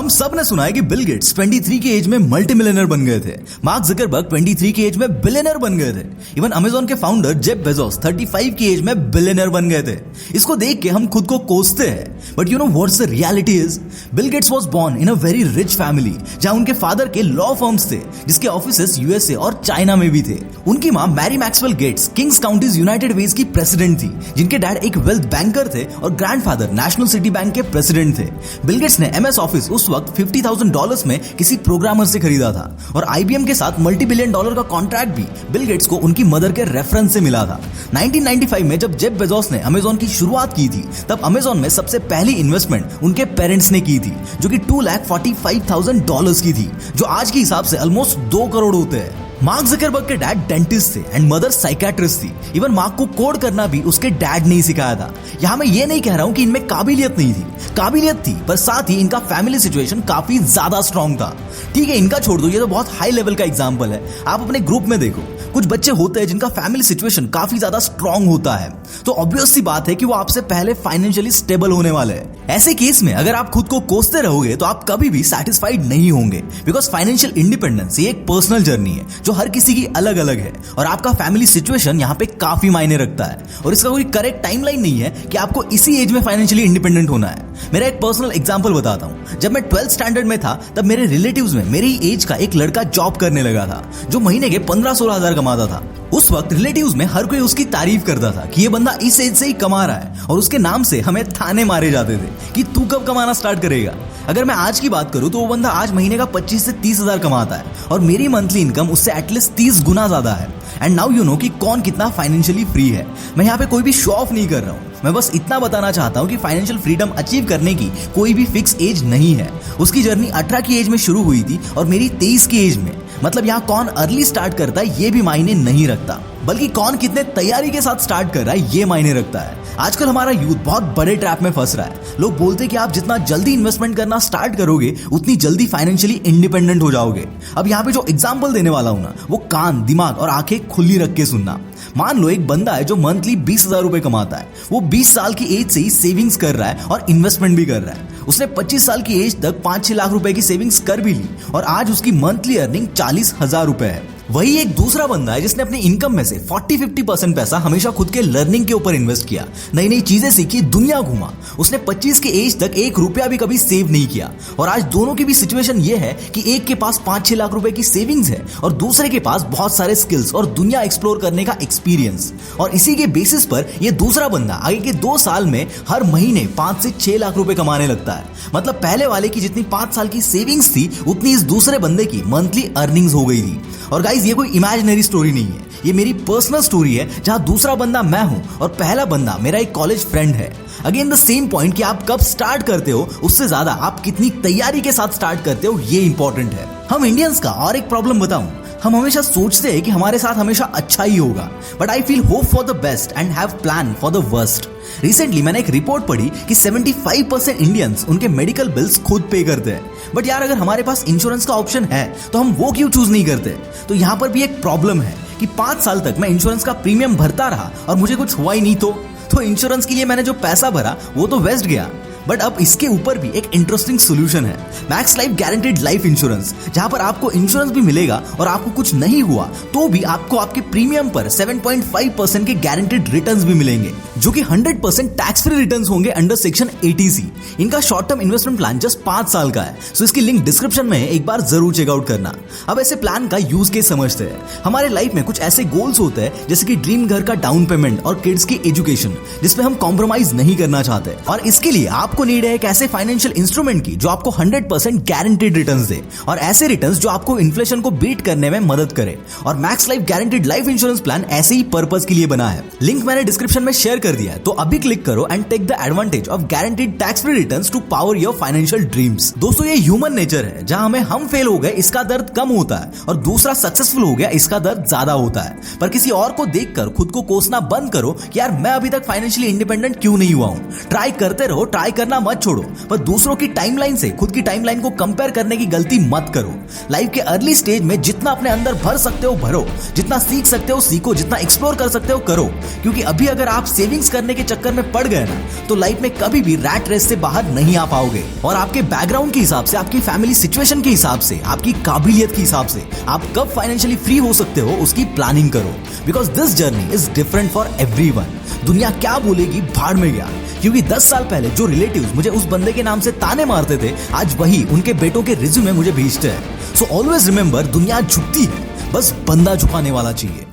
हम सब ने सुना है कि बिल गेट्स 23 की एज में मल्टी मिलियनर बन गए थे। मार्क जकरबर्ग 23 की एज में बिलियनर बन गए थे। इवन अमेजॉन के फाउंडर जेफ बेजोस 35 की एज में बिलियनर बन गए थे। इसको देख के हम खुद को कोसते हैं, but you know what's the reality is, Bill Gates was born in a very rich family, जहां उनके फादर के लॉ फर्म्स थे जिसके ऑफिसेस यूएसए और चाइना में भी थे। उनकी मां Mary Maxwell Gates Kings Counties United Ways की प्रेसिडेंट थी, जिनके डैड एक वेल्थ बैंकर थे और ग्रैंडफादर नेशनल सिटी बैंक के प्रेसिडेंट थे। बिल गेट्स ने एमएस ऑफिस उस वक्त $50,000 में किसी प्रोग्रामर से खरीदा था और आईबीएम के साथ $multi-billion का कॉन्ट्रैक्ट भी बिल गेट्स को उनकी मदर के रेफरेंस से मिला था। 1995 में जब जेफ बेजोस ने अमेजॉन की शुरुआत की थी, तब अमेजॉन में सबसे पहली इन्वेस्टमेंट उनके पेरेंट्स ने की थी, जो कि $245,000 की थी, जो आज के हिसाब से ऑलमोस्ट 2 करोड़ होते हैं। मार्क जकरबर्ग के डैड डेंटिस्ट थे एंड मदर साइकियाट्रिस्ट थी। इवन मार्क को कोड करना भी उसके डैड ने ही सिखाया था। यहाँ मैं ये नहीं कह रहा हूँ कि इनमें काबिलियत नहीं थी, काबिलियत थी, पर साथ ही इनका फैमिली सिचुएशन काफी ज्यादा स्ट्रॉन्ग था। ठीक है, इनका छोड़ दो, ये तो बहुत हाई लेवल का एग्जाम्पल है। आप अपने ग्रुप में देखो, कुछ बच्चे होते हैं जिनका फैमिली सिचुएशन काफी ज्यादा स्ट्रॉन्ग होता है, तो ऑब्वियस सी बात है कि वो आपसे पहले फाइनेंशियली स्टेबल होने वाले हैं। ऐसे केस में अगर आप खुद को कोसते रहोगे तो आप कभी भी सेटिस्फाइड नहीं होंगे, बिकॉज फाइनेंशियल इंडिपेंडेंस ये एक पर्सनल जर्नी है जो हर किसी की अलग अलग है और आपका फैमिली सिचुएशन यहाँ पे काफी मायने रखता है और इसका कोई करेक्ट टाइमलाइन नहीं है कि आपको इसी एज में फाइनेंशियली इंडिपेंडेंट होना है। मेरा एक पर्सनल एग्जांपल बताता हूँ। जब मैं 12th स्टैंडर्ड में था, तब मेरे रिलेटिव्स में मेरी एज का एक लड़का जॉब करने लगा था, जो महीने के 15-16 हजार कमाता था। उस वक्त रिलेटिव्स में हर कोई उसकी तारीफ करता था कि ये बंदा इस एज से ही कमा रहा है और उसके नाम से हमें ताने मारे जाते थे कि तू कब कमाना स्टार्ट करेगा। अगर मैं आज की बात करूं तो वो बंदा आज महीने का 25 से 30 हजार कमाता है और मेरी मंथली इनकम उससे एटलीस्ट 30 गुना ज्यादा है। एंड नाउ यू नो कि कौन कितना फाइनेंशियली फ्री है। मैं यहाँ पे कोई भी शो ऑफ नहीं कर रहा हूँ, मैं बस इतना बताना चाहता हूँ कि फाइनेंशियल फ्रीडम अचीव करने की कोई भी फिक्स एज नहीं है। उसकी जर्नी 18 की एज में शुरू हुई थी और मेरी 23 की एज में। मतलब यहाँ कौन अर्ली स्टार्ट करता है ये भी मायने नहीं रखता, बल्कि कौन कितने तैयारी के साथ स्टार्ट कर रहा है ये मायने रखता है। आजकल हमारा यूथ बहुत बड़े ट्रैप में फंस रहा है। लोग बोलते हैं कि आप जितना जल्दी इन्वेस्टमेंट करना स्टार्ट करोगे उतनी जल्दी फाइनेंशियली इंडिपेंडेंट हो जाओगे। अब यहाँ पे जो एग्जांपल देने वाला हूं ना, वो कान, दिमाग और आंखें खुली रख के सुनना। मान लो एक बंदा है जो मंथली 20,000 रुपए कमाता है। वो 20 साल की एज से ही सेविंग्स कर रहा है और इन्वेस्टमेंट भी कर रहा है। उसने 25 साल की एज तक 5-6 लाख रुपए की सेविंग्स कर भी ली और आज उसकी मंथली अर्निंग 40,000 रुपए है। वही एक दूसरा बंदा है जिसने अपनी इनकम में से 40-50% पैसा हमेशा खुद के लर्निंग के ऊपर इन्वेस्ट किया, नई नई चीजें सीखी, दुनिया घूमा। उसने 25 के एज तक 1 रुपया भी कभी सेव नहीं किया और आज दोनों की भी सिचुएशन ये है कि एक के पास 5-6 लाख रुपए की सेविंग्स है और दूसरे के पास बहुत सारे स्किल्स और दुनिया एक्सप्लोर करने का एक्सपीरियंस। और इसी के बेसिस पर ये दूसरा बंदा आगे के 2 साल में हर महीने 5 से 6 लाख रुपए कमाने लगता है। मतलब पहले वाले की जितनी 5 साल की सेविंग्स थी उतनी इस दूसरे बंदे की मंथली अर्निंग्स हो गई थी। और गाइस, ये कोई इमेजिनरी स्टोरी नहीं है, ये मेरी पर्सनल स्टोरी है, जहां दूसरा बंदा मैं हूं और पहला बंदा मेरा एक कॉलेज फ्रेंड है। अगेन द सेम पॉइंट कि आप कब स्टार्ट करते हो उससे ज्यादा आप कितनी तैयारी के साथ स्टार्ट करते हो ये इंपॉर्टेंट है। हम इंडियंस का और एक प्रॉब्लम बताऊं, हम हमेशा सोचते हैं कि हमारे साथ हमेशा अच्छा ही होगा, but I feel hope for the best and have plan for the worst. Recently मैंने एक रिपोर्ट पढ़ी कि 75% इंडियंस उनके मेडिकल बिल्स खुद पे करते हैं। बट यार, अगर हमारे पास इंश्योरेंस का ऑप्शन है तो हम वो क्यों चूज नहीं करते? तो यहाँ पर भी एक प्रॉब्लम है कि 5 साल तक मैं इंश्योरेंस का प्रीमियम भरता रहा और मुझे कुछ हुआ ही नहीं, तो इंश्योरेंस के लिए मैंने जो पैसा भरा वो तो वेस्ट गया। बट अब इसके ऊपर भी एक इंटरेस्टिंग सोल्यूशन है, max life guaranteed life insurance, जहां पर आपको इंश्योरेंस भी मिलेगा और आपको कुछ नहीं हुआ तो भी आपको आपके प्रीमियम पर 7.5% के गारंटीड रिटर्न्स भी मिलेंगे, जो कि 100% टैक्स फ्री रिटर्न्स होंगे अंडर सेक्शन 80C। इनका short term investment plan just 5 साल का है, सो इसकी लिंक डिस्क्रिप्शन में है, एक बार जरूर चेकआउट करना। अब ऐसे प्लान का यूज केस समझते हैं। हमारे लाइफ में कुछ ऐसे गोल्स होते हैं जैसे कि ड्रीम घर का डाउन पेमेंट और किड्स की एजुकेशन, जिसमें हम कॉम्प्रोमाइज नहीं करना चाहते, और इसके लिए आपको नीड है एक ऐसे फाइनेंशियल इंस्ट्रूमेंट की जो आपको 100% गारंटीड रिटर्न्स दे और ऐसे रिटर्न्स जो आपको इन्फ्लेशन को बीट करने में मदद करे। और max life guaranteed life insurance plan ऐसे ही पर्पस के लिए बना है। लिंक मैंने डिस्क्रिप्शन में शेयर कर दिया है, तो अभी क्लिक करो and take the advantage of guaranteed tax free returns to power your financial dreams. दोस्तों, ये ह्यूमन नेचर है, जहां हमें हम फेल हो गए इसका दर्द कम होता है और दूसरा सक्सेसफुल हो गया इसका दर्द ज्यादा होता है। पर किसी और को देखकर खुद को कोसना बंद करो कि यार मैं अभी तक फाइनेंशियली इंडिपेंडेंट क्यों नहीं हुआ हूं। ट्राई करते रहो, ट्राई करना मत छोड़ो, पर दूसरों की टाइमलाइन से खुद की टाइमलाइन को कंपेयर करने की गलती मत करो। लाइफ के अर्ली स्टेज में जितना अपने अंदर भर सकते हो भरो, जितना सीख सकते हो सीखो, जितना एक्सप्लोर कर सकते हो करो। क्योंकि अभी अगर आप सेविंग्स करने के चक्कर में पड़ गए ना, तो लाइफ में कभी भी रैट रेस से बाहर नहीं आ पाओगे। और आपके बैकग्राउंड के हिसाब से, आपकी फैमिली सिचुएशन के हिसाब से, आपकी काबिलियत के हिसाब से आप कब फाइनेंशियली फ्री हो सकते हो उसकी प्लानिंग करो। Because this journey is different for everyone. दुनिया क्या बोलेगी भाड़ में गया, क्योंकि 10 साल पहले जो रिलेटिव्स मुझे उस बंदे के नाम से ताने मारते थे, आज वही उनके बेटों के रिज्यूमे मुझे भेजते हैं। सो ऑलवेज रिमेंबर, दुनिया झुकती है, बस बंदा झुकाने वाला चाहिए।